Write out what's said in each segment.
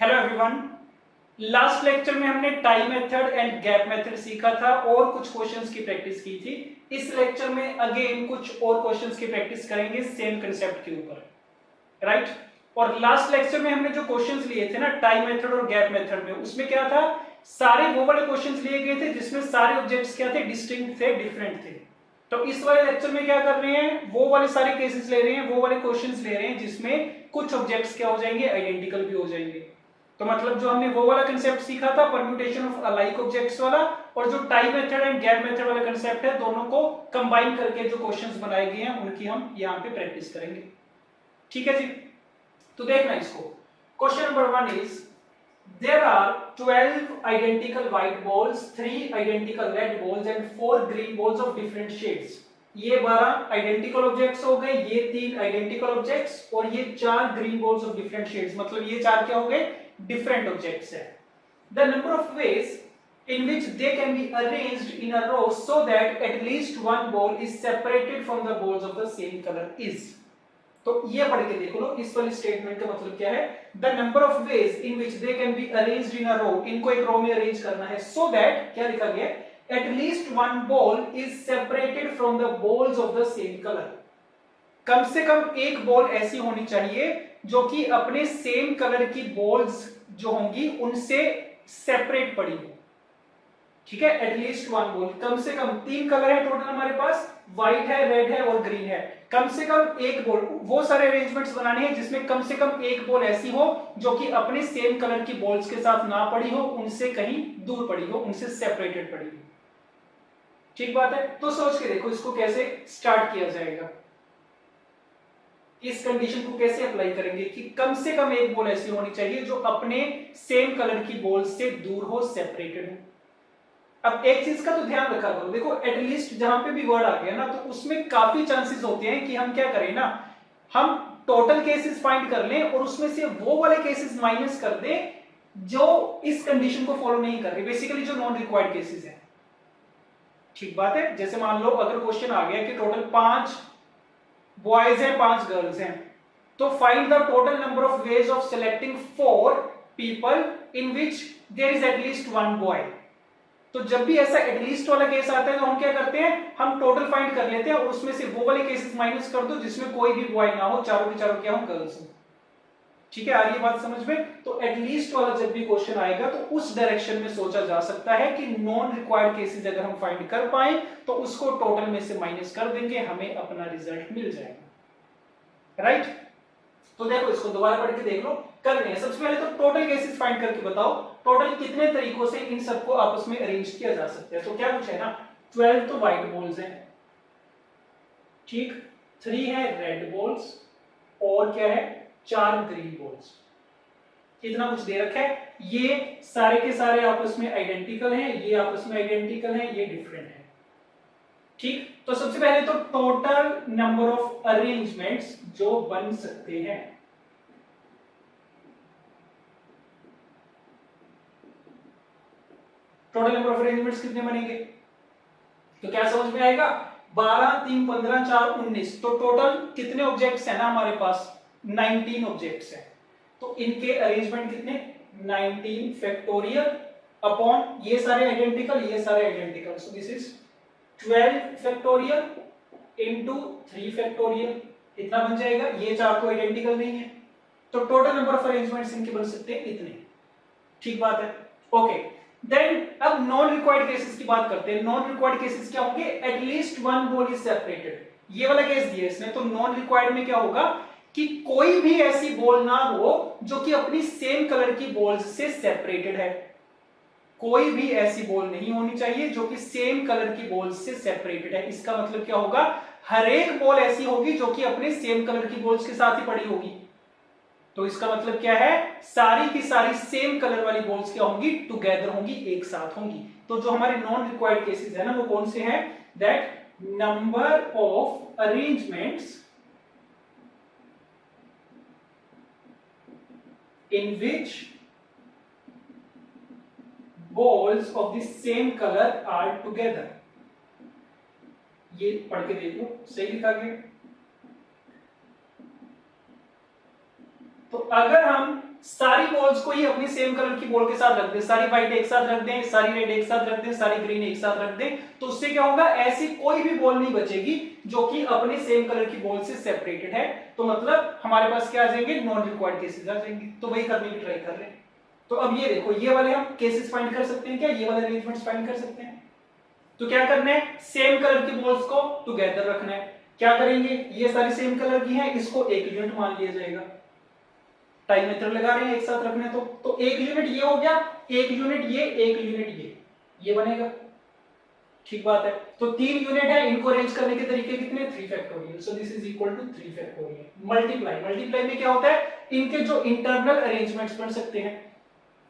Hello everyone. Last lecture में हमने tie method and gap method सीखा था और कुछ क्वेश्चंस की प्रैक्टिस की थी। इस लेक्चर में अगेन कुछ और क्वेश्चंस की प्रैक्टिस करेंगे सेम कंसेप्ट के ऊपर, राइट। और लास्ट लेक्चर में हमने जो क्वेश्चंस लिए थे ना टाई मेथड और गैप मेथड में, उसमें क्या था, सारे वो वाले क्वेश्चंस लिए गए थे जिसमें सारे ऑब्जेक्ट्स क्या थे, डिस्टिंक्ट थे, डिफरेंट थे। तो इस वाले लेक्चर में क्या कर रहे हैं, वो वाले सारे केसेस ले रहे हैं, वो वाले क्वेश्चंस ले रहे हैं जिसमें कुछ ऑब्जेक्ट्स क्या हो जाएंगे, आइडेंटिकल भी हो जाएंगे। तो मतलब जो हमने वो वाला कंसेप्ट सीखा था परम्यूटेशन ऑफ अलाइक ऑब्जेक्ट्स वाला, और जो tie method and gap method वाला कंसेप्ट है, दोनों को कंबाइन करके जो क्वेश्चंस बनाए गए हैं उनकी हम यहाँ पे प्रैक्टिस करेंगे। ठीक है जी, तो देखना इसको। Question number 1 is there are 12 identical white balls, 3 identical red balls and 4 green balls of different shades. ये 12 आइडेंटिकल ऑब्जेक्ट्स हो गए, ये 3 आइडेंटिकल ऑब्जेक्ट्स और ये 4 green balls of different shades, मतलब ये 4 क्या हो गए, डिफरेंट ऑब्जेक्ट्स है। The number of veg in which they can be arranged in a row so that at least one ball is separated from the balls of the same color is। तो ये पढ़ के देखो लो, इस वाली statement का मतलब क्या है, the number of ways in which they can be arranged in a row, इनको एक रो में अरेंज करना है सो दैट क्या लिखा गया, at least one ball is separated from the balls of the same colour. कम से कम एक बॉल ऐसी होनी चाहिए जो कि अपने सेम कलर की बॉल्स जो होंगी उनसे सेपरेट पड़ी हो। ठीक है, एटलीस्ट वन बॉल, कम से कम 3 कलर है टोटल हमारे पास, व्हाइट है, रेड है और ग्रीन है। कम से कम एक बॉल, वो सारे अरेंजमेंट्स बनाने हैं जिसमें कम से कम एक बॉल ऐसी हो जो कि अपने सेम कलर की बॉल्स के साथ ना पड़ी हो, उनसे कहीं दूर पड़ी हो, उनसे सेपरेटेड पड़ी हो। ठीक बात है, तो सोच के देखो इसको कैसे स्टार्ट किया जाएगा, इस कंडीशन को कैसे अप्लाई करेंगे कि कम से कम एक बॉल ऐसी होनी चाहिए जो अपने सेम कलर की बॉल से दूर हो, सेपरेटेड हो। अब एक चीज का तो ध्यान रखा करो, देखो एटलीस्ट जहां पे भी वर्ड आ गया ना, तो उसमें काफी चांसेस होते हैं कि हम क्या करें ना, हम टोटल केसेस फाइंड कर लें और उसमें से वो वाले केसेस माइनस कर दें जो इस कंडीशन को फॉलो नहीं कर रहे, बेसिकली जो नॉन रिक्वायर्ड केसेस है। ठीक बात है, जैसे मान लो अगर क्वेश्चन आ गया कि टोटल 5 बॉयज हैं, 5 गर्ल्स हैं, तो find the total number of ways of selecting 4 people in which there is at least one boy. तो जब भी ऐसा एटलीस्ट वाला केस आता है तो हम क्या करते हैं, हम टोटल फाइंड कर लेते हैं और उसमें से वो वाले केसेस माइनस कर दो जिसमें कोई भी बॉय ना हो, चारों के चारों क्या हो, गर्ल्स हो। ठीक है, आ रही है बात समझ में। तो एटलीस्ट वाला जब भी क्वेश्चन आएगा तो उस डायरेक्शन में सोचा जा सकता है कि नॉन रिक्वायर्ड केसेस अगर हम फाइंड कर पाए तो उसको टोटल में से माइनस कर देंगे, हमें अपना रिजल्ट मिल जाएगा, राइट। तो देखो इसको दोबारा पढ़ के देख लो, कर रहे हैं। सबसे पहले तो टोटल केसेस फाइंड करके बताओ टोटल कितने तरीकों से इन सबको आपस में अरेंज किया जा सकता है। तो क्या कुछ है ना, 12 तो व्हाइट बॉल्स हैं, ठीक, 3 है रेड बॉल्स और क्या है, 4 ग्रीन बॉल्स। इतना कुछ दे रखा है, ये सारे के सारे आपस में आइडेंटिकल हैं, ये आपस में आइडेंटिकल हैं, ये डिफरेंट है। ठीक, तो सबसे पहले तो टोटल नंबर ऑफ अरेंजमेंट्स जो बन सकते हैं, टोटल नंबर ऑफ अरेंजमेंट्स कितने बनेंगे, तो क्या समझ में आएगा, 12 3 15 4 19। तो टोटल कितने ऑब्जेक्ट्स हैं ना हमारे पास, 19 ऑब्जेक्ट्स हैं। तो इनके अरेंजमेंट कितने, 19 फैक्टोरियल अपॉन ये सारे आइडेंटिकल, ये सारे identical, so this is 12 factorial into 3 factorial, इतना बन जाएगा। ये 4 तो आइडेंटिकल नहीं है, तो टोटल नंबर ऑफ अरेंजमेंट्स इनके बन सकते हैं इतने। ठीक बात है, ओके। देन अब नॉन रिक्वायर्ड केसेस की बात करते हैं। नॉन रिक्वायर्ड केसेस क्या होंगे, at least one ball is separated. ये वाला केस दिया इसने, तो नॉन रिक्वायर्ड में क्या होगा कि कोई भी ऐसी बॉल ना हो जो कि अपनी सेम कलर की बॉल्स से सेपरेटेड है। कोई भी ऐसी बॉल नहीं होनी चाहिए जो कि सेम कलर की बॉल्स से सेपरेटेड है। इसका मतलब क्या होगा, हर एक बॉल ऐसी होगी जो कि अपने सेम कलर की बॉल्स के साथ ही पड़ी होगी। तो इसका मतलब क्या है, सारी की सारी सेम कलर वाली बॉल्स क्या होंगी, टुगेदर होंगी, एक साथ होंगी। तो जो हमारे नॉन रिक्वायर्ड केसेस है ना, वो कौन से हैं, that number of arrangements in which balls of the same color are together। ये पढ़ के देख लो, सही लिखा गया। तो अगर हम सारी सारी बॉल्स को ही अपनी सेम कलर की बॉल के साथ रख दें, सारी व्हाइट एक साथ रख दें, सारी रेड एक साथ रख दें, सारी ग्रीन एक साथ रख दें, तो उससे क्या होगा, ऐसी कोई भी बॉल नहीं बचेगी जो कि अपने सेम कलर की बॉल से सेपरेटेड है। तो मतलब हमारे पास क्या आ जाएंगे, नॉन रिक्वायर्ड केसेस आ जाएंगे। तो वही करने की ट्राई कर रहे हैं। तो अब ये देखो, ये वाले हम केसेस फाइंड कर सकते हैं क्या, ये वाले अरेंजमेंट्स फाइंड कर सकते हैं। तो क्या करना है, सेम कलर की बॉल्स को टुगेदर रखना है। क्या करेंगे, ये सारी सेम कलर की हैं, इसको एक यूनिट मान लिया जाएगा। टाई मेथड लगा रहे हैं एक साथ रखने, तो एक यूनिट ये हो गया, एक यूनिट ये, एक यूनिट ये बनेगा। ठीक बात है। तो 3 यूनिट है, इनको अरेंज करने के तरीके कितने, 3 factorial. So this is equal to 3 factorial. Multiply में क्या होता है, इनके जो इंटरनल अरेंजमेंट्स बन सकते हैं।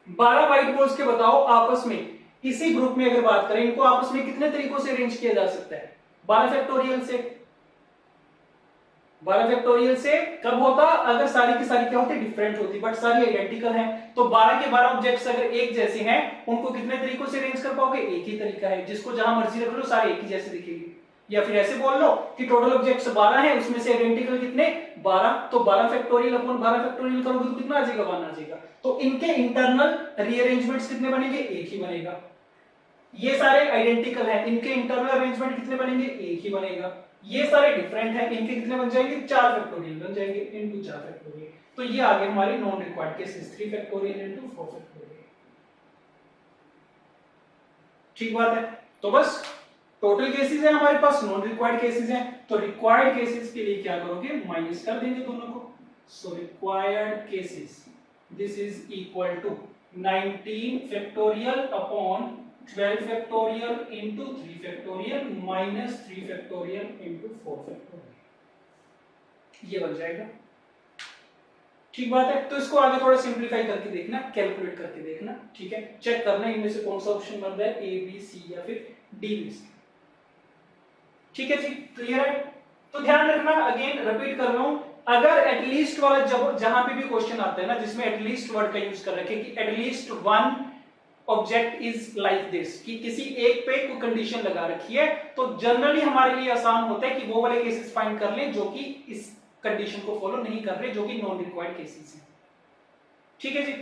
12 व्हाइट बॉल्स के बताओ आपस में, इसी ग्रुप में अगर बात करें, इनको आपस में कितने तरीकों से अरेंज किया जा सकता है, 12 फैक्टोरियल से। 12 फैक्टोरियल से कब होता, अगर सारी की सारी क्या होती, डिफरेंट होती, बट सारी आइडेंटिकल हैं। तो 12 के 12 ऑब्जेक्ट्स अगर एक जैसे हैं, उनको कितने तरीकों से अरेंज कर पाओगे, एक ही तरीका है, जिसको जहां मर्जी रख लो सारे एक ही जैसे दिखेंगे। या फिर ऐसे बोल लो कि टोटल ऑब्जेक्ट्स 12 हैं, उसमें से आइडेंटिकल कितने, 12। तो 12 फैक्टोरियल अपॉन 12 फैक्टोरियल करोगे तो कितना आ जाएगा, 1 आ जाएगा। तो इनके इंटरनल रीअरेंजमेंट्स कितने बनेंगे, एक ही बनेगा। ये सारे आइडेंटिकल हैं, इनके इंटरनल अरेंजमेंट कितने बनेंगे, एक ही बनेगा। ये सारे डिफरेंट हैं, इनके कितने बन जाएंगे, 4 फैक्टोरियल बन जाएंगे, इनटू 4 फैक्टोरियल। तो ये आ गए हमारे non required cases, 3 factorial into 4 factorial. ठीक बात है। तो बस टोटल केसेस है हमारे पास, नॉन रिक्वायर्ड केसेस हैं। तो रिक्वायर्ड केसेस के लिए क्या करोगे, माइनस कर देंगे दोनों को। So required cases, this is equal to 19 factorial upon 12 factorial into 3 factorial minus 3 factorial into 4 factorial, ये बन जाएगा। ठीक बात है। तो इसको आगे थोड़ा सिंप्लीफाई करके देखना, कैलकुलेट करके देखना। ठीक है, चेक करना इनमें से कौन सा ऑप्शन बन रहा है, ए बी सी या फिर डी में से। ठीक है जी, क्लियर है। तो ध्यान रखना, अगेन रिपीट कर रहा हूं, अगर एटलीस्ट वाला जब जहां पे भी क्वेश्चन आता है ना जिसमें एटलीस्ट वर्ड का यूज कर रखे कि at least one object is like this, कि किसी एक पे कोई कंडीशन लगा रखी है, तो जनरली हमारे लिए आसान होता है कि वो वाले केसेस फाइंड कर लें जो कि इस कंडीशन को फॉलो नहीं कर रहे, जो कि नॉन रिक्वायर्ड केसेस हैं। ठीक है जी,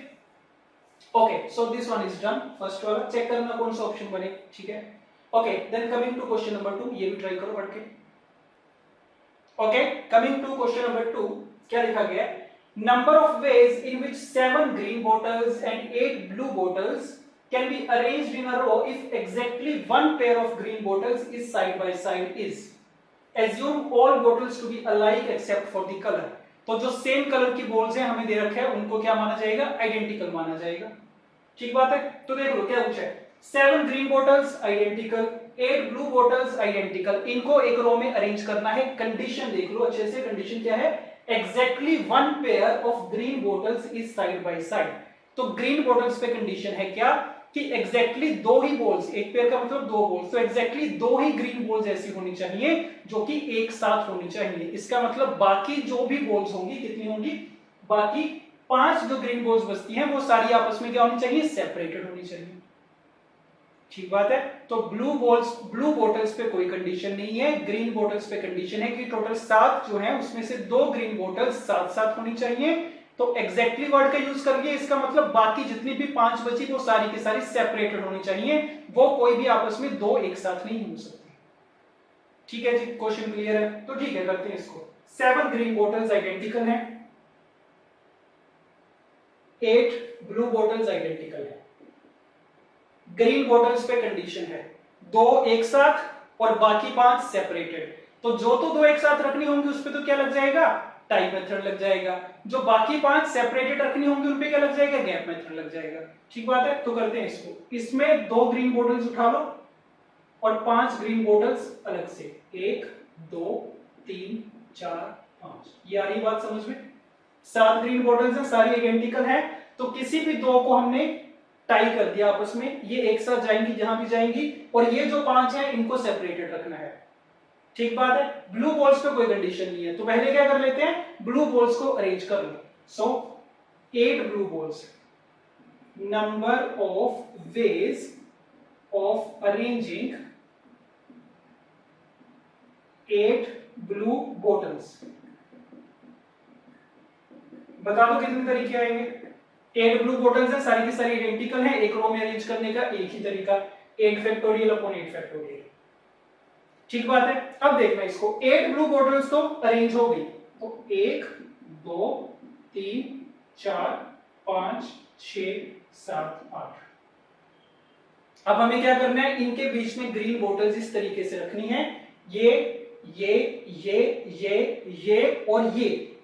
okay. So this one is done, first वाला चेक करना कौन सा ऑप्शन बने। ठीक है, okay. Then coming to question number 2, ये भी ट्राई करो पढ़ के। Okay, coming to question number 2, क्या लिखा गया है, number of ways in which 7 green bottles and 8 blue bottles can be arranged in a row if exactly one pair of green bottles is side by side is. Assume all bottles to be alike except for the color. तो जो same colour की balls हैं हमें दे रखे हैं, उनको क्या माना जाएगा, आइडेंटिकल माना जाएगा। ठीक बात है। तो देख लो क्या पूछा है, 7 green bottles identical, 8 blue bottles identical, इनको एक रो में अरेंज करना है। कंडीशन देख लो अच्छे से, कंडीशन क्या है, exactly one pair of green bottles is side by side. तो ग्रीन बॉटल्स पे कंडीशन है क्या, कि एग्जैक्टली दो ही बॉल्स, एक पेयर का मतलब दो बॉल्स, तो एग्जैक्टली दो ही ग्रीन बॉल्स ऐसी होनी चाहिए जो कि एक साथ होनी चाहिए। इसका मतलब बाकी जो भी बॉल्स होंगी कितनी होंगी, बाकी 5 जो ग्रीन बॉल्स बचती हैं वो सारी आपस में क्या होनी चाहिए, सेपरेटेड होनी चाहिए। ठीक बात है। तो ब्लू बॉटल्स पे कोई कंडीशन नहीं है, ग्रीन बॉटल्स पे कंडीशन है कि टोटल 7 जो है उसमें से 2 ग्रीन बॉटल्स साथ साथ होनी चाहिए। तो एग्जैक्टली वर्ड का यूज करिए, इसका मतलब बाकी जितनी भी 5 बची वो सारी की सारी सेपरेटेड होनी चाहिए, वो कोई भी आपस में 2 एक साथ नहीं हो सकती। ठीक है जी, क्वेश्चन क्लियर है। तो ठीक है, करते हैं इसको। 7 ग्रीन बॉटल्स आइडेंटिकल हैं, 8 ब्लू बॉटल्स आइडेंटिकल है। ग्रीन बॉटल्स पे कंडीशन है 2 एक साथ और बाकी 5 सेपरेटेड। तो जो तो 2 एक साथ रखनी होंगी उस पे तो क्या लग जाएगा, टाई मेथड लग जाएगा। जो बाकी 5 सेपरेटेड रखनी होंगी उन पे क्या लग जाएगा, गैप मेथड लग जाएगा। ठीक बात है। तो करते हैं इसको, इसमें 2 ग्रीन बॉटल्स उठा लो और 5 ग्रीन बॉटल्स अलग से, 1 2 3 4 5, ये आ रही बात समझ में। 7 ग्रीन बॉटल्स हैं, सारी आइडेंटिकल हैं, तो किसी भी 2 को हमने टाई कर दिया आपस में, ये एक साथ जाएंगी जहां भी जाएंगी, और ये जो 5 हैं इनको सेपरेटेड रखना है। ठीक बात है। ब्लू बॉल्स पे कोई कंडीशन नहीं है, तो पहले क्या कर लेते हैं, ब्लू बॉल्स को अरेंज कर लो। सो 8 blue balls, number of ways of arranging 8 blue bottles, बता दो कितने तरीके आएंगे। 8 ब्लू बॉटल्स हैं, सारी की सारी आइडेंटिकल हैं, एक रो में अरेंज करने का एक ही तरीका 8 फैक्टोरियल अपॉन 8 फैक्टोरियल। ठीक बात है। अब देखना इसको, 8 ब्लू बॉटल्स तो अरेंज हो गई, तो 1 2 3 4 5 6 7 8। अब हमें क्या करना है, इनके बीच में ग्रीन बॉटल्स इस तरीके से रखनी है, ये और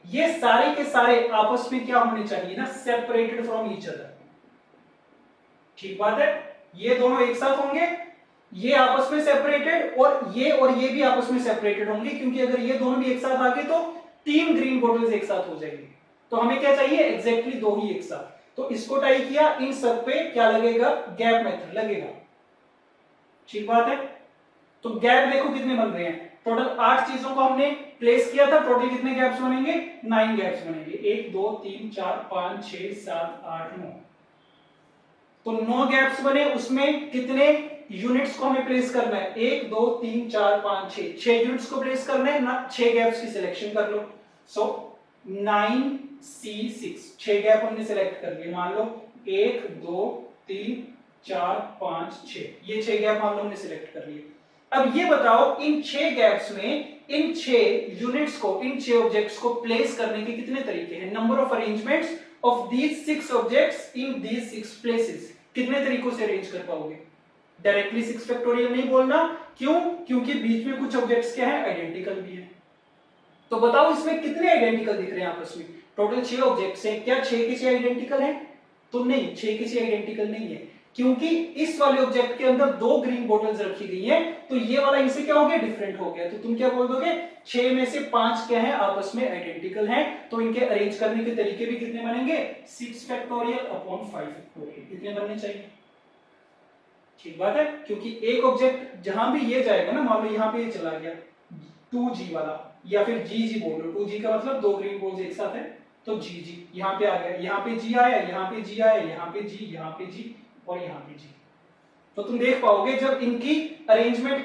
ये सारे के सारे आपस में क्या होने चाहिए ना, सेपरेटेड फ्रॉम ईच अदर। ठीक बात है, ये दोनों एक साथ होंगे, ये आपस में सेपरेटेड, और ये भी आपस में सेपरेटेड होंगे, क्योंकि अगर ये दोनों भी एक साथ आ गए तो 3 ग्रीन बॉटल्स एक साथ हो जाएंगे। तो हमें क्या चाहिए, एग्जैक्टली 2 ही एक साथ। तो इसको टाई किया, इन सब पे क्या लगेगा, गैप मेथड लगेगा। ठीक बात है। तो गैप देखो कितने बन रहे हैं, टोटल 8 चीजों को हमने प्लेस किया था, टोटल कितने गैप्स बनेंगे, 9 गैप्स बनेंगे, 1 2 3 4 5 6 7 8 9। तो 9 गैप्स बने, उसमें कितने यूनिट्स को हमें प्लेस करना है, 1 2 3 4 5 6, 6 यूनिट्स को प्लेस करना है ना, 6 गैप्स की सिलेक्शन कर लो। सो 9C6, 6 गैप हमने सिलेक्ट कर लिए, मान लो 1 2 3 4 5 6, ये 6 गैप मान लो हमने सिलेक्ट कर लिए। अब ये बताओ, इन 6 गैप्स में इन 6 यूनिट्स को, इन 6 ऑब्जेक्ट्स को प्लेस करने के कितने तरीके हैं, number of arrangements of these 6 objects in these 6 places, कितने तरीकों से अरेंज कर पाओगे। डायरेक्टली 6 फैक्टोरियल नहीं बोलना, क्यों, क्योंकि बीच में कुछ ऑब्जेक्ट्स क्या है, आइडेंटिकल भी है। तो बताओ इसमें कितने आइडेंटिकल दिख रहे हैं आपस में, टोटल 6 ऑब्जेक्ट्स हैं, क्या 6 के 6 आइडेंटिकल हैं, तो नहीं, 6 के 6 आइडेंटिकल नहीं है, क्योंकि इस वाले ऑब्जेक्ट के अंदर 2 ग्रीन बॉटल्स रखी गई हैं, तो ये वाला इनसे क्या हो गया, डिफरेंट हो गया। तो तुम क्या बोल दोगे, 6 में से 5 क्या है, आपस में आइडेंटिकल हैं, तो इनके अरेंज करने के तरीके भी कितने बनेंगे, 6 फैक्टोरियल अपॉन 5 फैक्टोरियल, कितने बनने चाहिए। ठीक बात है, क्योंकि एक ऑब्जेक्ट जहां भी ये जाएगा ना, मान लो यहां पे ये चला गया 2G वाला, या फिर GG बोल लो, 2G का मतलब 2 ग्रीन बॉल्स एक साथ है, तो GG यहां पे आ गया, यहां पे G आया, यहां पे G आया, यहां पे G, यहां पे G और यहां पे G। तो तुम देख पाओगे जब इनकी अरेंजमेंट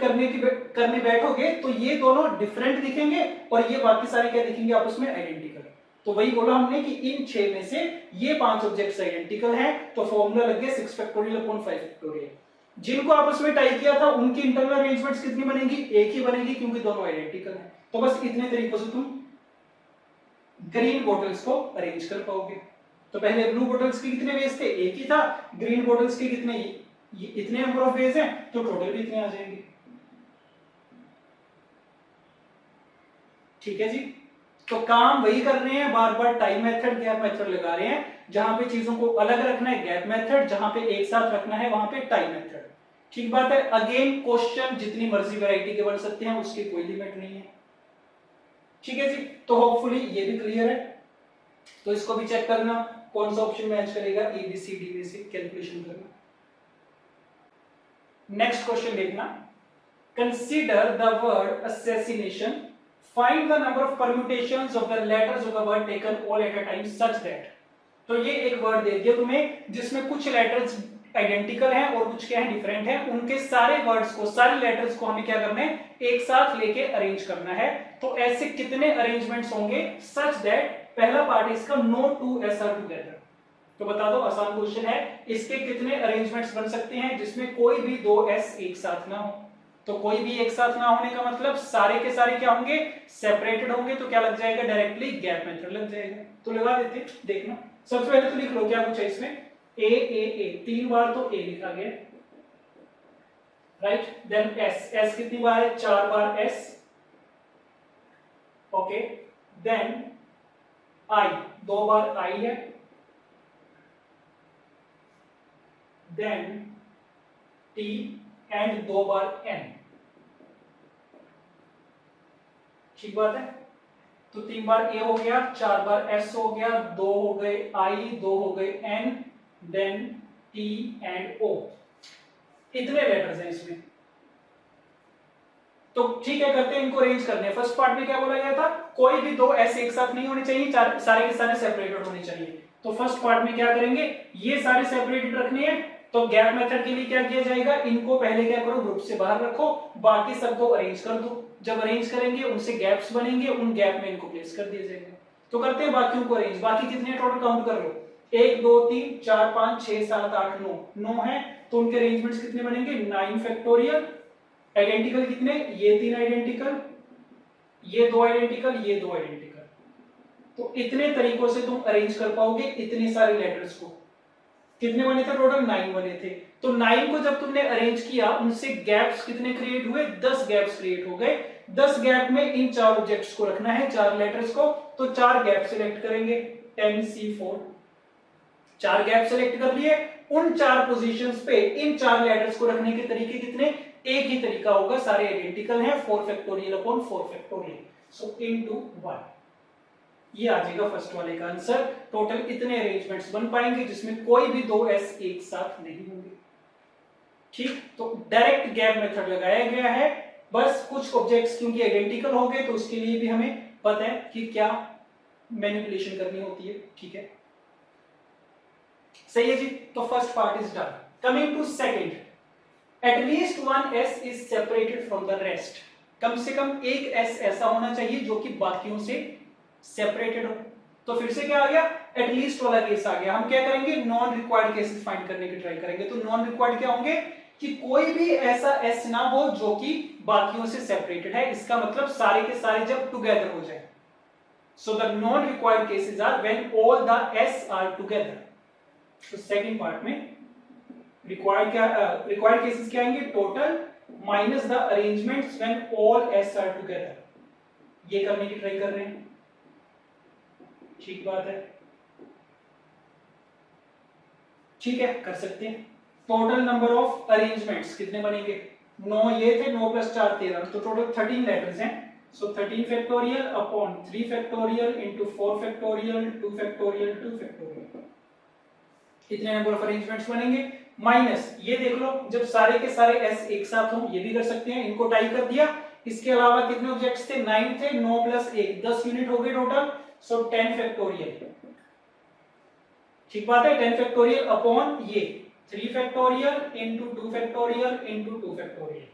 करने बैठोगे तो ये दोनों डिफरेंट दिखेंगे और ये बाकी सारे क्या दिखेंगे, आपस में आइडेंटिकल। तो वही बोला हमने कि इन 6 में से ये 5 ऑब्जेक्ट्स आइडेंटिकल हैं, तो फॉर्मूला लग गया 6 फैक्टोरियल अपॉन 5 फैक्टोरियल। जिनको आपस में टाई किया था उनकी इंटरनल अरेंजमेंट्स कितनी बनेगी, एक ही बनेगी, क्योंकि दोनों आइडेंटिकल हैं। तो बस इतने तरीकों से तुम ग्रीन बॉटल्स को अरेंज कर पाओगे। तो पहले ब्लू बॉटल्स के कितने वेज थे, एक ही था, ग्रीन बॉटल्स के कितने, ये इतने नंबर ऑफ वेज हैं, तो टोटल भी इतने आ जाएंगे। ठीक है जी, तो काम वही कर रहे हैं, बार बार टाइम मेथड गैप मेथड लगा रहे हैं। जहां पे चीजों को अलग रखना है गैप मेथड, जहां पे एक साथ रखना है वहां पे टाइम मेथड। ठीक बात है। अगेन क्वेश्चन जितनी मर्जी वैरायटी के बन सकते हैं, उसकी कोई लिमिट नहीं है। ठीक है जी, तो होपफुली ये भी क्लियर है। तो इसको भी चेक करना कौन सा ऑप्शन मैच करेगा, ABCD में से कैलकुलेशन करना। नेक्स्ट क्वेश्चन देखना, consider the word assassination, find the number of permutations of the letters of the word taken all at a time such that। तो ये एक वर्ड दे दिया तुम्हें जिसमें कुछ लेटर्स आइडेंटिकल हैं और कुछ क्या है, डिफरेंट है। उनके सारे वर्ड्स को, सारे लेटर्स को हमें क्या करना है, एक साथ लेके अरेंज करना है। तो ऐसे कितने अरेंजमेंट्स होंगे, सच दैट, पहला पार्ट है इसका, no two S are together. तो बता दो, आसान क्वेश्चन है, इसके कितने अरेंजमेंट्स बन सकते हैं जिसमें कोई भी 2 एस एक साथ ना हो। तो कोई भी एक साथ ना होने का मतलब सारे के सारे क्या होंगे, सेपरेटेड होंगे। तो क्या लग जाएगा, डायरेक्टली गैप मेथड लग जाएगा। तो लगा देते, देखना सबसे पहले तो लिख लो क्या कुछ है इसमें, ए 3 बार तो ए लिखा गया, राइट। देन एस कितनी बार है, 4 बार एस, ओके। देन आई 2 बार आई है, देन टी एंड 2 बार एन। ठीक बात है। तो 3 बार ए हो गया, 4 बार एस हो गया, 2 हो गए आई, 2 हो गए एन, देन टी एंड ओ। इतने लेटर्स हैं इसमें। तो ठीक है, करते हैं, इनको अरेंज करने। फर्स्ट पार्ट में क्या बोला गया था, कोई भी 2 एस एक साथ नहीं होने चाहिए, सारे के सारे सेपरेटेड होने चाहिए। तो फर्स्ट पार्ट में क्या करेंगे, ये सारे सेपरेटेड रखने हैं। तो गैप मेथड के लिए क्या किया जाएगा, इनको पहले क्या करो, ग्रुप से बाहर रखो, बाकी सबको अरेंज कर दो। जब अरेंज करेंगे उनसे गैप्स बनेंगे, उन गैप में इनको प्लेस कर दिया जाएगा। तो करते हैं बाकियों को अरेंज। बाकी कितने टोटल काउंट कर लो, 1 2 3 4 5 6 7 8 9 9 है, तो उनके अरेंजमेंट्स कितने बनेंगे 9 फैक्टोरियल। आइडेंटिकल कितने, ये 3 आइडेंटिकल, ये 2 आइडेंटिकल, ये 2 आइडेंटिकल। तो इतने तरीकों से तुम अरेंज कर पाओगे इतने सारे लेटर्स को। कितने बने थे टोटल, 9 बने थे। तो 9 को जब तुमने अरेंज किया, उनसे गैप्स कितने क्रिएट हुए, 10 गैप्स क्रिएट हो गए। 10 गैप में इन 4 ऑब्जेक्ट्स को रखना है, 4 लेटर्स को, तो 4 गैप सिलेक्ट करेंगे, MC4। 4 गैप सिलेक्ट कर लिए, उन 4 पोजीशंस पे इन 4 लेटर्स को रखने के तरीके कितने, एक ही तरीका होगा, सारे आइडेंटिकल हैं, 4 फैक्टोरियल अपॉन 4 फैक्टोरियल, सो इनटू 1। ये आ जाएगा फर्स्ट वाले का आंसर। टोटल इतने अरेंजमेंट्स बन पाएंगे जिसमें कोई भी 2 S एक साथ नहीं होंगे। ठीक, तो डायरेक्ट गैप मेथड लगाया गया है। बस कुछ ऑब्जेक्ट्स क्योंकि आइडेंटिकल हो गए, तो उसके लिए भी हमें पता है कि क्या मैनिपुलेशन करनी होती है। ठीक है, सही है जी। तो first part is done. Coming to second, at least 1 S is separated from the rest. कम से कम एक S ऐसा होना चाहिए जो कि बाकियों से सेपरेटेड हो। तो फिर से क्या आ गया, एटलीस्ट वाला केस आ गया। हम क्या करेंगे, नॉन रिक्वायर्ड केसेस फाइंड करने की ट्राई करेंगे। तो नॉन रिक्वायर्ड क्या होंगे, कि कोई भी ऐसा S ना हो जो कि बाकियों से सेपरेटेड है। इसका मतलब सारे के सारे जब टुगेदर हो जाए। So the non required cases are when all the S are together. तो सेकंड पार्ट में रिक्वायर्ड क्या, रिक्वायर्ड केसेस क्या आएंगे, total minus the arrangements when all S are together. ये करने की ट्राई कर रहे हैं, ठीक बात है, ठीक है, कर सकते हैं। टोटल नंबर ऑफ अरेंजमेंट्स कितने बनेंगे, 9 ये थे, 9 + 4 13, तो टोटल 13 लेटर्स हैं। सो 13 factorial upon 3 factorial into 4 factorial 2 factorial 2 factorial, इतने नंबर ऑफ अरेंजमेंट्स बनेंगे। माइनस ये देख लो, जब सारे के सारे S एक साथ हो, ये भी कर सकते हैं, इनको टाई कर दिया। इसके अलावा कितने ऑब्जेक्ट्स थे, 9 थे, 9 + 1 10 यूनिट हो गए टोटल। सो 10 फैक्टोरियल, ठीक बात है, 10 फैक्टोरियल अपॉन ये 3 factorial into 2 factorial into 2 factorial.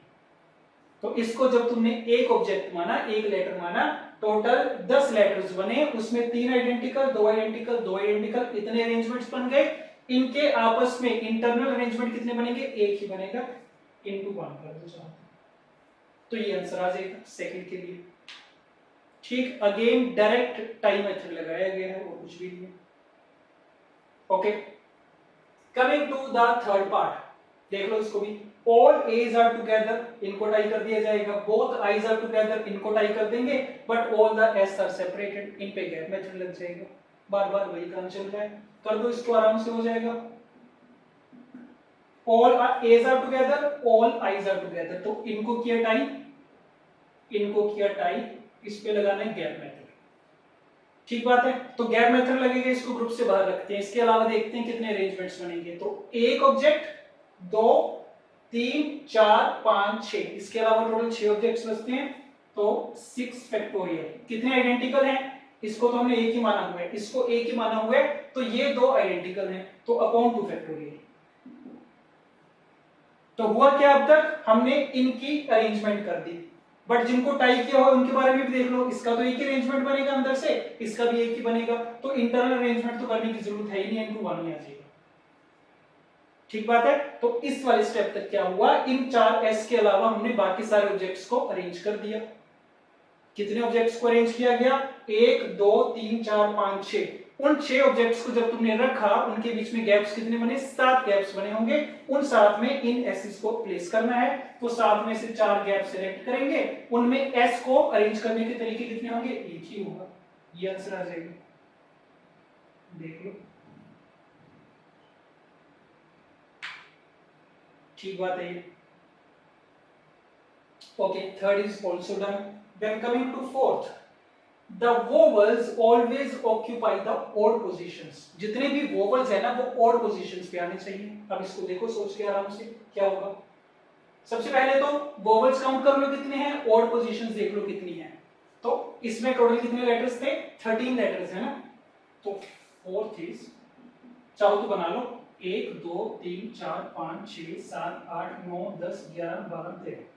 तो इसको जब तुमने एक ऑब्जेक्ट माना, एक लेटर माना, टोटल 10 लेटर्स बने, उसमें 3 आइडेंटिकल, 2 आइडेंटिकल, 2 आइडेंटिकल, इतने अरेंजमेंट्स बन गए। इनके आपस में इंटरनल अरेंजमेंट कितने बनेंगे, एक ही बनेगा, इंटू 1 कर दो चाहो। तो ये आंसर आ जाएगा सेकंड के लिए। ठीक, अगेन डायरेक्ट टाइम मेथड लगाया गया है, वो कुछ भी नहीं है। Okay, coming to the third part, देख लो इसको भी। ऑल A's आर टुगेदर, इनको टाई कर दिया जाएगा। बोथ I's आर टुगेदर, इनको टाई कर देंगे। But all the S are separated, इन पे गैप मेथड लग जाएगा। बार बार वही काम चल रहा है, कर दो इसको, आराम से हो जाएगा। All A's are together, all I's are together, तो इनको किया टाई, इनको किया टाई, इस पे लगाना है गैप मेथड। ठीक बात है, तो गैप मेथड लगेगा, इसको ग्रुप से बाहर रखते हैं। इसके अलावा देखते हैं कितने अरेंजमेंट्स बनेंगे। तो एक ऑब्जेक्ट, 2 3 4 5 6, इसके अलावा टोटल 6 ऑब्जेक्ट्स बचते हैं। तो 6 फैक्टोरियल, कितने आइडेंटिकल हैं, इसको तो हमने एक ही माना हुआ है, इसको एक ही माना हुआ है, तो ये 2 आइडेंटिकल हैं, तो अपॉन 2 फैक्टोरियल। तो हुआ क्या, अब तक हमने इनकी अरेंजमेंट कर दी, बट जिनको टाई किया हो उनके बारे में भी देख लो। इसका तो एक ही अरेंजमेंट बनेगा अंदर से, इसका भी एक ही बनेगा, तो इंटरनल अरेंजमेंट तो करने की जरूरत है ही नहीं, इनको 1 ही आ जाएगा। ठीक बात है, तो इस वाले स्टेप तक क्या हुआ, इन 4 S के अलावा हमने बाकी सारे ऑब्जेक्ट्स को अरेंज कर दिया। कितने ऑब्जेक्ट्स को अरेंज किया गया, 1 2 3 4 5 6। उन 6 ऑब्जेक्ट्स को जब तुमने रखा, उनके बीच में गैप्स कितने बने, 7 गैप्स बने होंगे। उन 7 में इन एसेस को प्लेस करना है, तो 7 में से 4 गैप सिलेक्ट करेंगे, उनमें S को अरेंज करने के तरीके कितने होंगे, एक ही होगा। ये आंसर आ जाएगा, देख लो। ठीक बात है ये। Okay, third is also done. Then coming to fourth, the vowels always occupy the odd positions। जितने भी vowels है ना, वो odd positions पे आने चाहिए। अब इसको देखो सोच के आराम से क्या होगा। सबसे पहले तो vowels काउंट कर लो कितने हैं, odd positions देख लो कितनी है। तो इसमें टोटल कितने लेटर्स थे, 13 लेटर्स है ना। तो फोर्थ इज, चाहो तो बना लो, 1 2 3 4 5 6 7 8 9 10 11 12 13,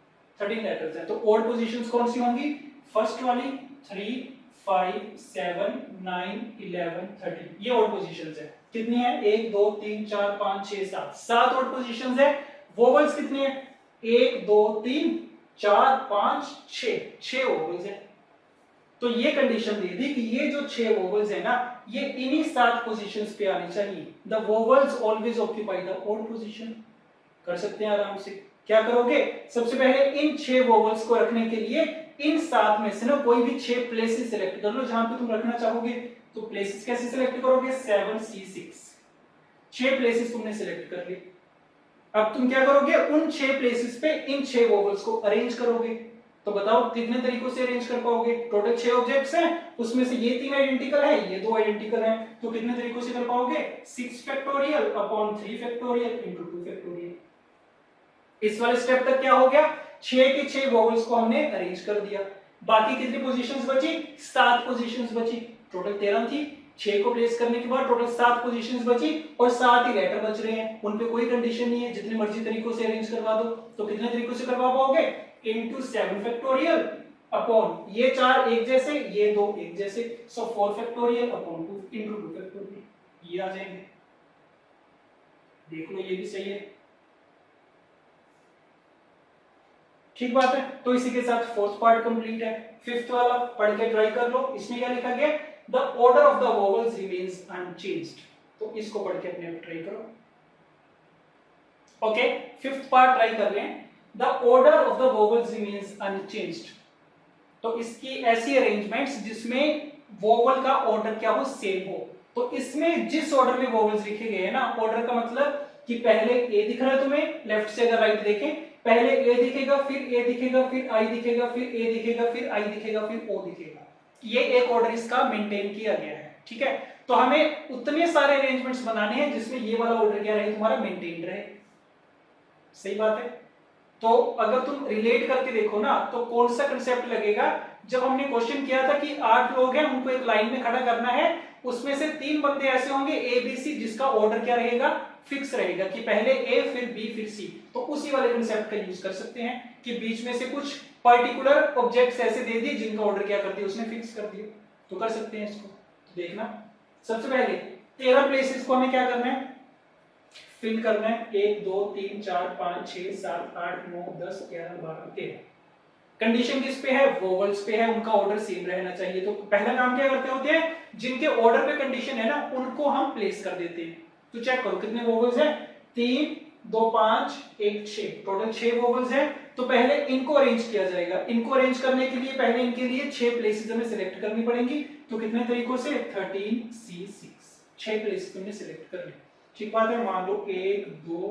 13 लेटर्स है। तो odd positions कौन सी होंगी, फर्स्ट वाली 3 5 7 9 11 13, ये ऑड पोजीशंस है। कितनी है? 1 2 3 4 5 6 7, 7 ऑड पोजीशंस है। वोवेल्स कितनी है? 1 2 3 4 5 6 वोवेल्स है। तो ये कंडीशन दे दी कि ये जो 6 वोवेल्स है ना, ये इन्हीं 7 पोजीशंस पे आनी चाहिए। The vowels always occupy the odd position. कर सकते हैं आराम से। क्या करोगे? सबसे पहले इन 6 वोवेल्स को रखने के लिए इन 7 में से ना कोई भी 6 प्लेसेस सिलेक्ट कर लो जहां पे तुम रखना चाहोगे। तो प्लेसेस कैसे सिलेक्ट करोगे? 7 C 6, 6 प्लेसेस तुमने सिलेक्ट कर ली। अब तुम क्या करोगे? उन 6 प्लेसेस पे इन 6 वोवेल्स को अरेंज करोगे। तो बताओ कितने तरीकों से अरेंज कर पाओगे? टोटल 6 ऑब्जेक्ट्स हैं, उसमें से ये 3 आइडेंटिकल है, ये 2 आइडेंटिकल हैं, तो कितने तरीकों से कर पाओगे? 6 factorial upon 3 factorial into 2 factorial. इस वाले स्टेप तक क्या हो गया? 6 के 6 वोवेल्स को हमने अरेंज कर दिया। बाकी कितनी पोजीशंस बची? 7 पोजीशंस बची। टोटल 13 थी, 6 को प्लेस करने के बाद टोटल 7 पोजीशंस बची और 7 ही लेटर बच रहे हैं। उन पे कोई कंडीशन नहीं है, जितने मर्जी तरीकों से अरेंज करवा दो। तो कितने तरीकों से करवा पाओगे? इनटू 7 फैक्टोरियल अपॉन ये 4 एक जैसे, ये 2 एक जैसे, सो 4 फैक्टोरियल अपॉन 2 इनटू 2 फैक्टोरियल। ये आ जाएंगे। देख लो, ये भी सही है। ठीक बात है। तो इसी के साथ फोर्थ पार्ट कंप्लीट है। फिफ्थ वाला पढ़ के ट्राई कर लो। इसमें क्या लिखा गया? The order of the vowels remains unchanged. तो इसको पढ़ के अपने आप ट्राई करो। ओके, फिफ्थ पार्ट ट्राई कर रहे हैं। The order of the vowels remains unchanged. तो इसकी ऐसी अरेंजमेंट्स जिसमें वोवेल का ऑर्डर क्या हो? सेम हो। तो इसमें जिस ऑर्डर में वोवेल्स लिखे गए हैं ना, ऑर्डर का मतलब कि पहले ए दिख रहा है तुम्हें, लेफ्ट से अगर राइट देखें, पहले ए दिखेगा, फिर ए दिखेगा, फिर आई दिखेगा, फिर ए दिखेगा, फिर आई दिखेगा, फिर ओ दिखेगा। ये एक ऑर्डर इसका मेंटेन किया गया है। ठीक है, तो हमें उतने सारे अरेंजमेंट्स बनाने हैं जिसमें ये वाला ऑर्डर क्या रहे? तुम्हारा मेंटेन रहे। सही बात है। तो अगर तुम रिलेट करके देखो ना, तो कौन सा कंसेप्ट लगेगा? जब हमने क्वेश्चन किया था कि 8 लोग हैं, उनको एक लाइन में खड़ा करना है, उसमें से 3 बंदे ऐसे होंगे ए बी सी, जिसका ऑर्डर क्या रहेगा? फिक्स रहेगा कि पहले ए फिर बी फिर सी। तो उसी वाले कंसेप्ट का यूज कर सकते हैं कि बीच में से कुछ पर्टिकुलर ऑब्जेक्ट्स ऐसे दे दिए जिनका ऑर्डर क्या कर दिया? उसने फिक्स कर दिया। तो कर सकते हैं इसको। तो देखना, सबसे पहले 13 प्लेसेस को हमें क्या करना है? फिल करना है। 1 2 3 4 5 6 7 8 9 10 11 12 13। कंडीशन किस पे है? वोवेल्स पे है, उनका ऑर्डर सेम रहना चाहिए। तो पहला काम क्या करते होते हैं? जिनके ऑर्डर पे कंडीशन है ना, उनको हम प्लेस कर देते हैं। तो चेक करो कितने वोवेल्स हैं? 3 2 5 1 6, टोटल 6 वोवेल्स हैं। तो पहले इनको अरेंज किया जाएगा। इनको अरेंज करने के लिए पहले इनके लिए 6 प्लेसेस हमें सिलेक्ट करनी पड़ेंगी। तो कितने तरीकों से? 13 C 6, 6 प्लेसेस तुमने सिलेक्ट कर ली। ठीक बात है। मान लो 1 2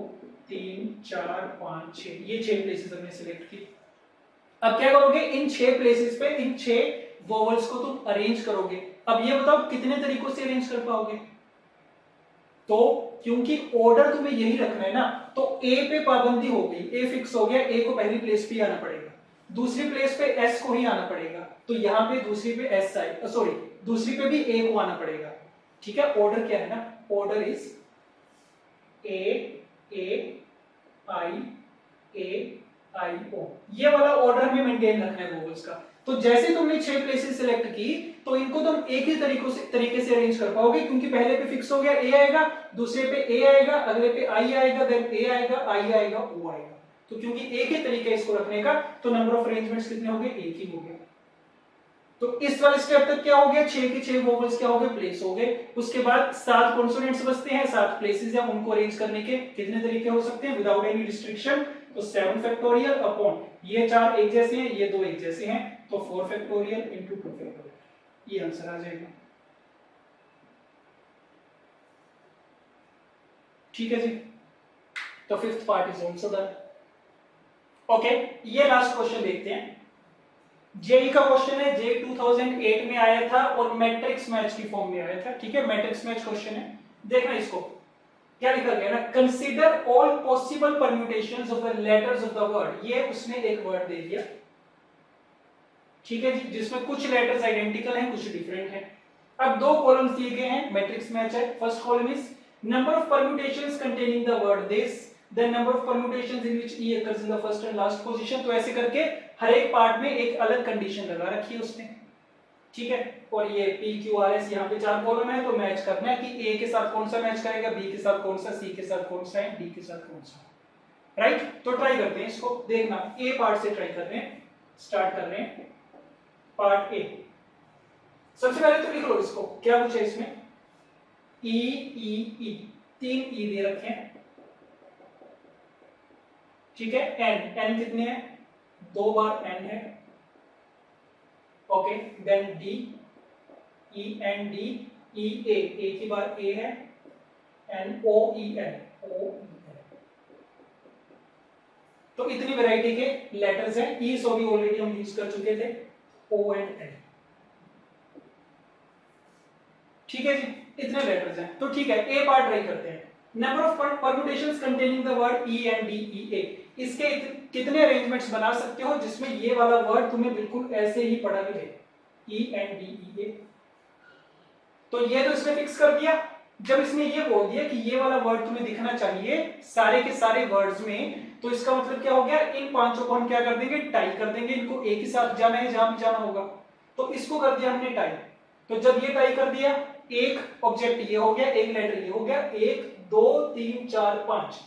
3 4 5 6, ये 6 प्लेसेस हमने सिलेक्ट की। अब क्या करोगे? इन 6 प्लेसेस पे इन 6 वोवेल्स को तुम अरेंज करोगे। अब ये बताओ कितने तरीकों से अरेंज कर पाओगे? तो क्योंकि ऑर्डर तुम्हें यही रखना है ना, तो ए पे पाबंदी हो गई, ए फिक्स हो गया, ए को पहली प्लेस पे आना पड़ेगा, दूसरी प्लेस पे एस को ही आना पड़ेगा। तो यहां पे दूसरी पे एस आई, सॉरी दूसरी पे भी ए को आना पड़ेगा। ठीक है, ऑर्डर क्या है ना? ऑर्डर इज ए आई ओ। ये वाला ऑर्डर हमें मेंटेन रखना है वोवेल्स का। तो जैसे तुमने 6 प्लेसेस सिलेक्ट की, तो इनको तुम एक ही तरीके से अरेंज कर पाओगे, क्योंकि पहले पे फिक्स हो गया ए आएगा, दूसरे पे ए आएगा, अगले पे आई आएगा, देन ए आएगा, आई आएगा, ओ आएगा। तो क्योंकि एक ही तरीका है इसको रखने का, तो नंबर ऑफ अरेंजमेंट्स कितने हो गए? एक ही हो गया। तो इस वाले स्टेप तक क्या हो गया? 6 के 6 वोवेल्स क्या हो गए? प्लेस हो गए। उसके बाद 7 कॉन्सोनेंट्स बचते हैं, 7 प्लेसेस हैं, उनको अरेंज करने के कितने तरीके हो सकते हैं विदाउट एनी रिस्ट्रिक्शन? तो 7 फैक्टोरियल अपॉन ये 4 एक जैसे हैं, ये 2 एक जैसे हैं, तो 4 फैक्टोरियल इनटू 2 फैक्टोरियल। ये आंसर आ जाएगा। ठीक है जी। तो fifth part is also done. Okay, ये लास्ट क्वेश्चन देखते हैं। जेई का क्वेश्चन है, जे 2008 में आया था और मैट्रिक्स मैच की फॉर्म में आया था। ठीक है, मैट्रिक्स मैच क्वेश्चन है। देखना इसको क्या लिखा गया ना, consider all possible permutations of the letters of the word. ये उसने एक वर्ड दे दिया, ठीक है जी, जिसमें कुछ लेटर्स आइडेंटिकल हैं, कुछ डिफरेंट हैं। अब 2 कॉलम्स दिए गए हैं, मैट्रिक्स मैच है। First column is number of permutations containing the word this, then number of permutations in which E occurs in the first and last position. तो ऐसे करके हर एक पार्ट में एक अलग कंडीशन लगा रखी है उसने। ठीक है, और ये P Q R S यहाँ पे 4 कॉलम है, तो मैच करना है कि A के साथ कौन सा मैच करेगा, B के साथ कौन सा, C के साथ कौन सा है, D के साथ कौन सा, राइट। तो ट्राई करते हैं इसको, देखना A पार्ट से ट्राई कर रहे हैं, स्टार्ट कर रहे हैं पार्ट A। सबसे पहले तो लिख लो इसको, क्या पूछा है इसमें, E E E, 3 E दे रखे हैं, ठीक है। N कितने हैं, 2 बार N है, okay. Then D E N D E A, एक ही बार A है, N O E L O E L। तो इतनी वैरायटी के लेटर्स हैं। E सो भी ऑलरेडी हम यूज कर चुके थे, O एंड L, ठीक है जी, इतने लेटर्स हैं। तो ठीक है, A पार्ट ट्राई करते हैं। Number of permutations containing the word E and D E A, इसके कितने अरेंजमेंट्स बना सकते हो जिसमें ये वाला वर्ड तुम्हें बिल्कुल ऐसे ही पढ़ा मिले, E and D E A। तो ये तो इसने फिक्स कर दिया। जब इसने ये बोल दिया कि ये वाला वर्ड तुम्हें दिखना चाहिए सारे के सारे वर्ड्स में, तो इसका मतलब क्या हो गया, इन पांचों को हम क्या कर देंगे, टाई कर देंगे। इनको एक ही साथ जाना है जहां भी जाना होगा, तो इसको कर दिया हमने टाई। तो जब ये टाई कर दिया, एक ऑब्जेक्ट ये हो गया, एक लेटर ये हो गया, 1 2 3 4 5,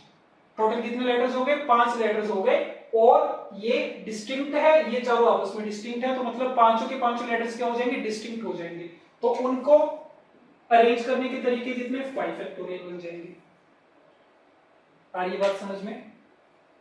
टोटल कितने लेटर्स हो गए, 5 लेटर्स हो गए। और ये डिस्टिंक्ट है, ये चारों आपस में डिस्टिंक्ट है, तो मतलब पांचों के पांचों लेटर्स क्या हो जाएंगे, डिस्टिंक्ट हो जाएंगे। तो उनको अरेंज करने के तरीके जितने 5 फैक्टोरियल बन जाएंगे। आ रही बात समझ में?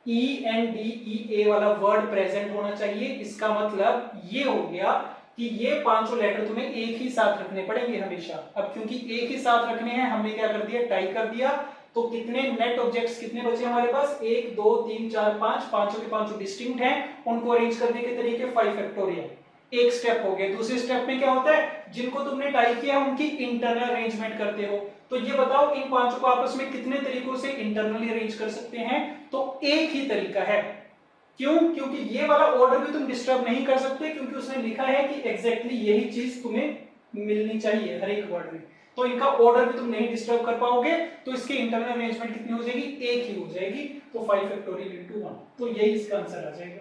E and D E A वाला वर्ड प्रेजेंट होना चाहिए। इसका मतलब ये हो गया कि ये पांचों लेटर तुम्हें एक ही साथ रखने पड़ेंगे हमेशा। अब क्योंकि एक ही साथ रखने हैं, हमने क्या कर दिया, टाई कर दिया। तो कितने नेट ऑब्जेक्ट्स कितने बचे हमारे पास, 1 2 3 4 5, पांचों के पांचों डिस्टिंक्ट हैं। उनको अरेंज करने के तरीके 5 फैक्टोरियल। एक स्टेप हो गया। दूसरे स्टेप में क्या होता है, जिनको तुमने टाई किया उनकी इंटरनल अरेंजमेंट करते हो। तो ये बताओ इन पांचों को आपस में कितने तरीकों से इंटरनली अरेंज कर सकते हैं, तो एक ही तरीका है। क्यों? क्योंकि ये वाला ऑर्डर भी तुम डिस्टर्ब नहीं कर सकते, क्योंकि उसने लिखा है कि एग्जैक्टली यही चीज तुम्हें मिलनी चाहिए हर एक वर्ड में। तो इनका ऑर्डर भी तुम नहीं डिस्टर्ब कर पाओगे, तो इसकी इंटरनल अरेंजमेंट कितनी हो जाएगी, एक ही हो जाएगी। तो 5 फैक्टोरियल इनटू 1, तो यही इसका आंसर आ जाएगा।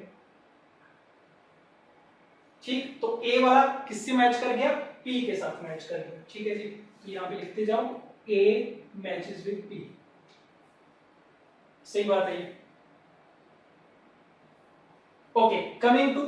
ठीक, तो A वाला किससे मैच कर गया, P के साथ मैच कर गया। ठीक है जी, तो यहां पे लिखते जाओ A मैचेस विद P। सही बात है ये। ओके, कमिंग टू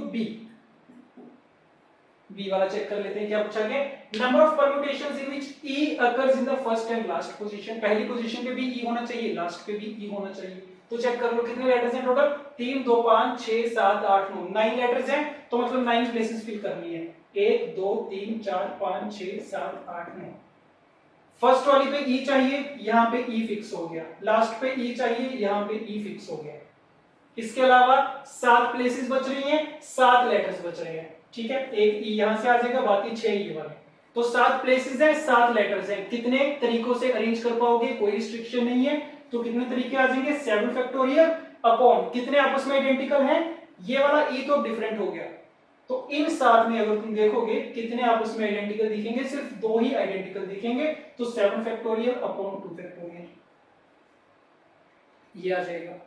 B वाला चेक कर लेते हैं क्या पूछा गया। Number of permutations in which E occurs in the first and last position. पहली पोजीशन पे भी E होना चाहिए, लास्ट पे भी E होना चाहिए। तो चेक कर लो कितने लेटर्स हैं टोटल, 3 2 5 6 7 8 9, 9 लेटर्स हैं। तो मतलब 9 प्लेसेस फिल करनी है, 1 2 3 4 5 6 7 8 9। फर्स्ट वाली पे E चाहिए, यहाँ पे E फिक्स हो गया। लास्ट पे E चाहिए, यहाँ पे E फिक्स हो गया। इसके अलावा 7 प्लेसेस बच रही हैं, 7 लेटर्स बच रहे हैं। ठीक है, एक E यहां से आ जाएगा, बाकी 6 ये वाले। तो 7 प्लेसेस हैं, 7 लेटर्स हैं। कितने तरीकों से अरेंज कर पाओगे, कोई रिस्ट्रिक्शन नहीं है। तो कितने तरीके आ जाएंगे, 7 फैक्टोरियल अपॉन कितने आपस में आइडेंटिकल हैं, ये वाला E तो डिफरेंट हो गया। तो इन 7 में अगर तुम देखोगे कितने आपस में आइडेंटिकल दिखेंगे, सिर्फ 2 ही आइडेंटिकल दिखेंगे। तो 7 फैक्टोरियल अपॉन 2 फैक्टोरियल, ये आ जाएगा।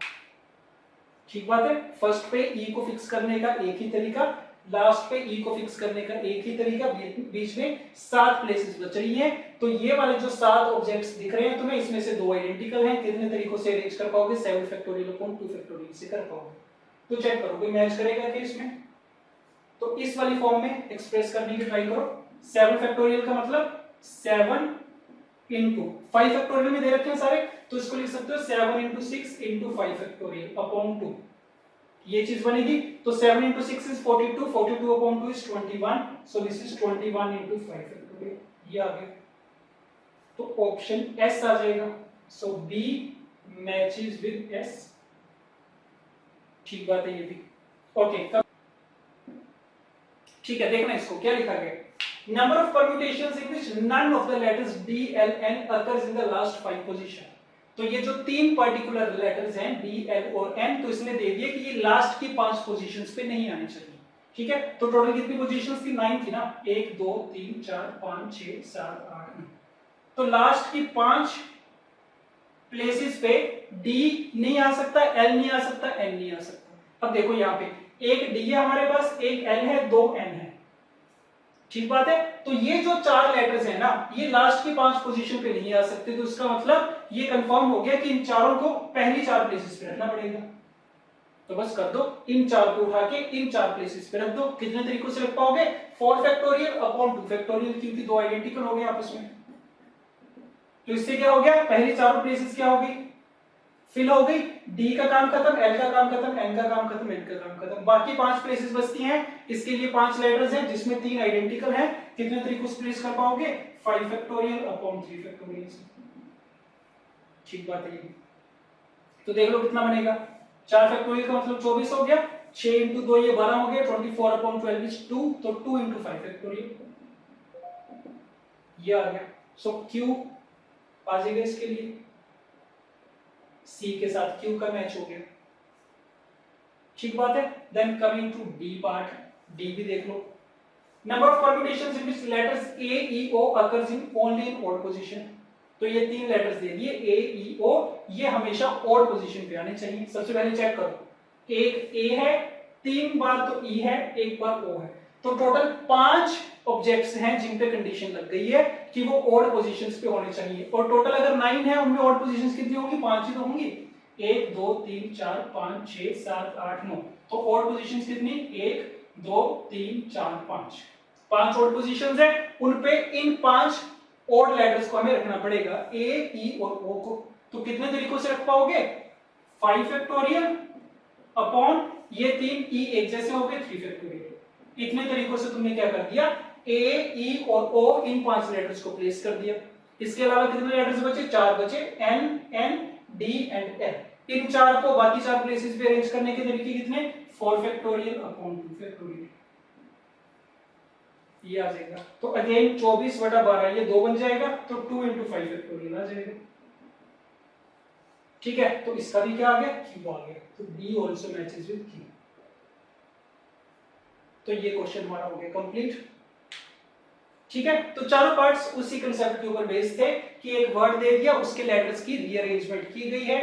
ठीक बात है। फर्स्ट पे E को फिक्स करने का एक ही तरीका, लास्ट पे E को फिक्स करने का एक ही तरीका, बीच में 7 प्लेसेस बच रही हैं। तो ये वाले जो 7 ऑब्जेक्ट्स दिख रहे हैं तुम्हें, इसमें से 2 आइडेंटिकल हैं। कितने तरीकों से अरेंज कर पाओगे, 7 फैक्टोरियल अपॉन 2 फैक्टोरियल से कर पाओगे। तो चेक करो कोई मैच करेगा क्या इसमें। तो इस वाली फॉर्म में एक्सप्रेस करने की ट्राई करो। 7 फैक्टोरियल का मतलब 7 इंटू 5 फैक्टोरियल में दे रखे हैं सारे, तो इसको लिख सकते हो 7 इंटू 6 इंटू 5 फैक्टोरियल अपॉन 2, ये चीज बनेगी। तो 7 into 6 is 42, 42 upon 2 is 21, so this is 21 into 5 factorial, ये आ गया। तो ऑप्शन एस आ जाएगा। सो बी मैचेस विद एस। ठीक बात है ये भी। ओके, ठीक है, देखना इसको क्या लिखा गया। Number of permutations in which none of the letters D, L, N occurs in the last 5 position। तो ये जो 3 पर्टिकुलर लेटर्स हैं D, L और N, तो इसने दे दिया कि ये लास्ट की 5 पोजीशंस पे नहीं आने चाहिए। ठीक है, तो टोटल कितनी पोजीशंस थी, 9 थी ना, 1 2 3 4 5 6 7 8 9। तो लास्ट की 5 प्लेसेस पे D नहीं आ सकता, L नहीं आ सकता, N नहीं आ सकता। अब देखो यहाँ पे एक D है हमारे पास, एक L है, 2 N है। ठीक बात है। तो ये जो 4 लेटर्स है ना, ये लास्ट की 5 पोजीशन पे नहीं आ सकते, तो इसका मतलब ये कंफर्म हो गया कि इन चारों को पहली 4 प्लेसेस पे रखना पड़ेगा। तो बस कर दो, इन 4 को उठा के इन 4 प्लेसेस पे रख दो। कितने तरीकों से रख पाओगे? 4 फैक्टोरियल अपॉन 2 फैक्टोरियल, क्योंकि दो आइडेंटिकल हो गए आपस में। तो इससे क्या हो गया, पहली चारों प्लेसेस क्या हो गई, फिल हो गई। डी का काम खत्म, एल का काम खत्म, एन का काम खत्म, एन का काम खत्म। बाकी 5 प्लेसेस बचती हैं। इसके लिए 5 लेटर्स हैं जिसमें 3 आइडेंटिकल हैं। कितने तरीकों से प्लेस कर पाओगे? 5 फैक्टोरियल अपॉन 3 फैक्टोरियल से। ठीक बात है ये। तो देख लो कितना बनेगा, 4 फैक्टोरियल का मतलब 24 हो गया, 6 इंटू 2 ये 12 हो गया, 24 अपॉन 12 इज 2, तो 2 इंटू 5 फैक्टोरियल ये आ गया। सो क्यू आ जाएगा इसके लिए, सी के साथ क्यू का मैच हो गया। ठीक बात है। Then coming to D part, D भी देख लो। Number of permutations in which letters A E O occurs in only in odd position. तो ये 3 लेटर्स दे दिए ए ई ओ, ये हमेशा ऑड पोजीशन पे आने चाहिए। सबसे पहले चेक करो, एक ए है, 3 बार तो ई है, 1 बार ओ है, तो टोटल 5 ऑब्जेक्ट्स हैं जिन पे कंडीशन लग गई है कि वो ऑड पोजीशंस पे होने चाहिए। और टोटल अगर 9 है, उनमें ऑड पोजीशंस कितनी होंगी? 5 ही तो होंगी। 1 2 3 4 5 6 7 8 9, तो ऑड पोजीशंस कितनी? 1 2 3 4 5, 5 ऑड पोजीशंस है। उन पे इन 5 ऑड लेटर्स को हमें रखना पड़ेगा, ए ई और ओ को। तो कितने तरीकों से रख पाओगे? 5 फैक्टोरियल अपॉन ये 3 ई एक जैसे हो गए 3 फैक्टोरियल। इतने तरीकों से तुमने क्या कर दिया, ए ई और ओ इन 5 लेटर्स को प्लेस कर दिया। इसके अलावा कितने लेटर्स बचे? 4 बचे, N N D and L. इन 4 को बाकी 4 प्लेसेस पे अरेंज करने के तरीके कितने? 4 फैक्टोरियल अपॉन 2 फैक्टोरियल, ये आ जाएगा। तो अगेन 24/12 ये 2 बन जाएगा, तो 2 इंटू 5 फैक्टोरियल आ जाएगा। ठीक है, तो इसका भी क्या आ गया? क्यू आ गया। तो D also matches with Q. तो ये क्वेश्चन हमारा हो गया कंप्लीट। ठीक है, तो चारों पार्ट्स उसी कंसेप्ट के ऊपर बेस्ड थे कि एक वर्ड दे दिया, उसके लेटर्स की रीअरेंजमेंट की गई है।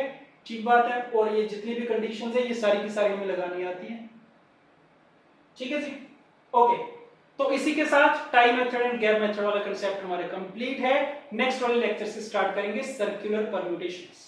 ठीक बात है। और ये जितनी भी कंडीशंस है, ये सारी की सारी हमें लगानी आती है। ठीक है जी, ओके। तो इसी के साथ tie method and gap method वाला कंसेप्ट हमारे कंप्लीट है। नेक्स्ट वाले लेक्चर से स्टार्ट करेंगे सर्कुलर परम्यूटेशंस।